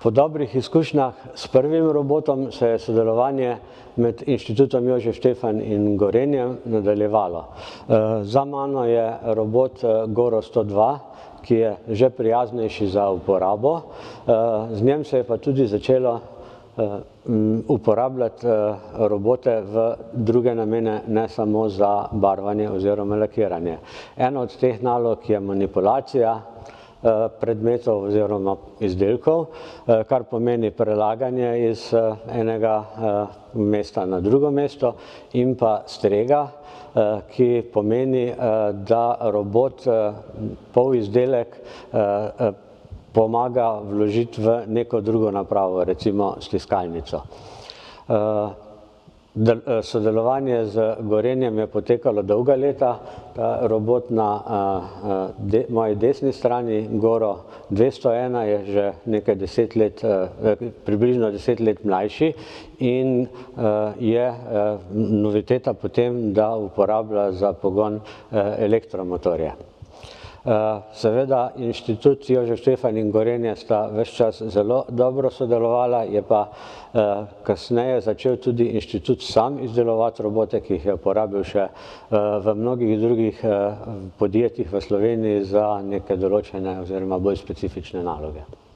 Po dobrih izkušnjah s prvim robotom se je sodelovanje med Inštitutom Jožef Stefan in Gorenjem nadaljevalo. Za mano je robot Goro 102, ki je že prijaznejši za uporabo. Z njem se je pa tudi začelo uporabljati robote v druge namene, ne samo za barvanje oziroma lakiranje. Ena od teh nalog je manipulacija predmetov oziroma izdelkov, kar pomeni prelaganje iz enega mesta na drugo mesto, in pa strega, ki pomeni, da robot polizdelek pomaga vložiti v neko drugo napravo, recimo stiskalnico. Sodelovanje z Gorenjem je potekalo dolga leta. Ta robot na moji desni strani, Goro 201, je že nekaj 10 let, približno 10 let mlajši in je noviteta potem, da uporablja za pogon elektromotorje. Seveda Inštitut Jožef Stefan in Gorenje sta ves čas zelo dobro sodelovala, je pa kasneje začel tudi inštitut sam izdelovati robote, ki jih je uporabil še v mnogih drugih podjetjih v Sloveniji za neke določene oziroma bolj specifične naloge.